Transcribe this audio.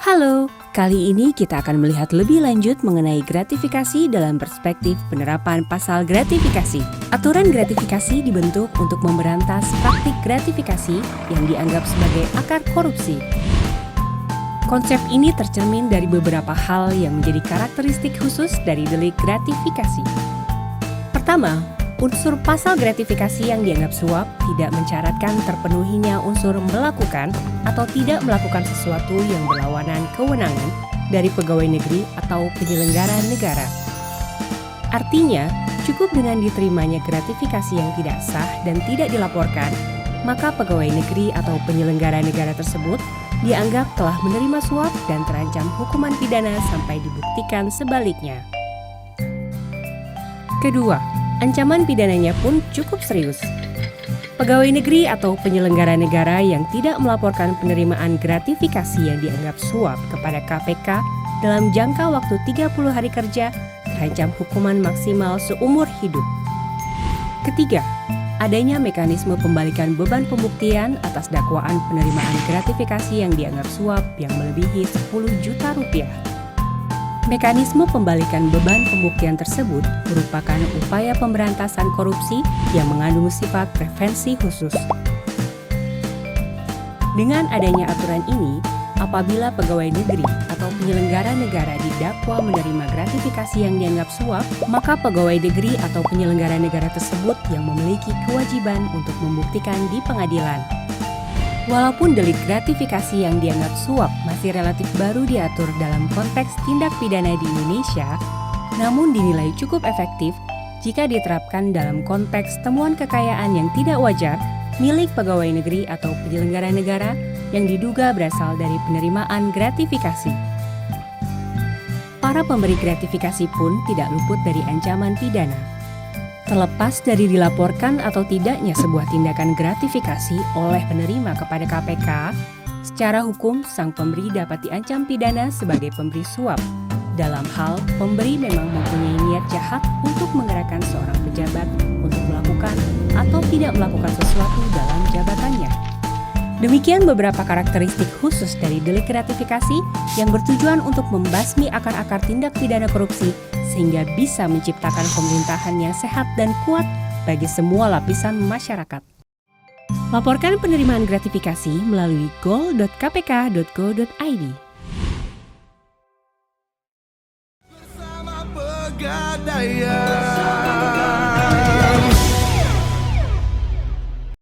Halo, kali ini kita akan melihat lebih lanjut mengenai gratifikasi dalam perspektif penerapan pasal gratifikasi. Aturan gratifikasi dibentuk untuk memberantas praktik gratifikasi yang dianggap sebagai akar korupsi. Konsep ini tercermin dari beberapa hal yang menjadi karakteristik khusus dari delik gratifikasi. Pertama, unsur pasal gratifikasi yang dianggap suap tidak mencaratkan terpenuhinya unsur melakukan atau tidak melakukan sesuatu yang berlawanan kewenangan dari pegawai negeri atau penyelenggara negara. Artinya, cukup dengan diterimanya gratifikasi yang tidak sah dan tidak dilaporkan, maka pegawai negeri atau penyelenggara negara tersebut dianggap telah menerima suap dan terancam hukuman pidana sampai dibuktikan sebaliknya. Kedua, ancaman pidananya pun cukup serius. Pegawai negeri atau penyelenggara negara yang tidak melaporkan penerimaan gratifikasi yang dianggap suap kepada KPK dalam jangka waktu 30 hari kerja terancam hukuman maksimal seumur hidup. Ketiga, adanya mekanisme pembalikan beban pembuktian atas dakwaan penerimaan gratifikasi yang dianggap suap yang melebihi 10 juta rupiah. Mekanisme pembalikan beban pembuktian tersebut merupakan upaya pemberantasan korupsi yang mengandung sifat prevensi khusus. Dengan adanya aturan ini, apabila pegawai negeri atau penyelenggara negara didakwa menerima gratifikasi yang dianggap suap, maka pegawai negeri atau penyelenggara negara tersebut yang memiliki kewajiban untuk membuktikan di pengadilan. Walaupun delik gratifikasi yang dianggap suap masih relatif baru diatur dalam konteks tindak pidana di Indonesia, namun dinilai cukup efektif jika diterapkan dalam konteks temuan kekayaan yang tidak wajar milik pegawai negeri atau penyelenggara negara yang diduga berasal dari penerimaan gratifikasi. Para pemberi gratifikasi pun tidak luput dari ancaman pidana. Terlepas dari dilaporkan atau tidaknya sebuah tindakan gratifikasi oleh penerima kepada KPK, secara hukum sang pemberi dapat diancam pidana sebagai pemberi suap. Dalam hal pemberi memang mempunyai niat jahat untuk menggerakkan seorang pejabat untuk melakukan atau tidak melakukan sesuatu dalam jabatannya. Demikian beberapa karakteristik khusus dari delik gratifikasi yang bertujuan untuk membasmi akar-akar tindak pidana korupsi sehingga bisa menciptakan pemerintahan yang sehat dan kuat bagi semua lapisan masyarakat. Laporkan penerimaan gratifikasi melalui gol.kpk.go.id. Bersama Pegadaian.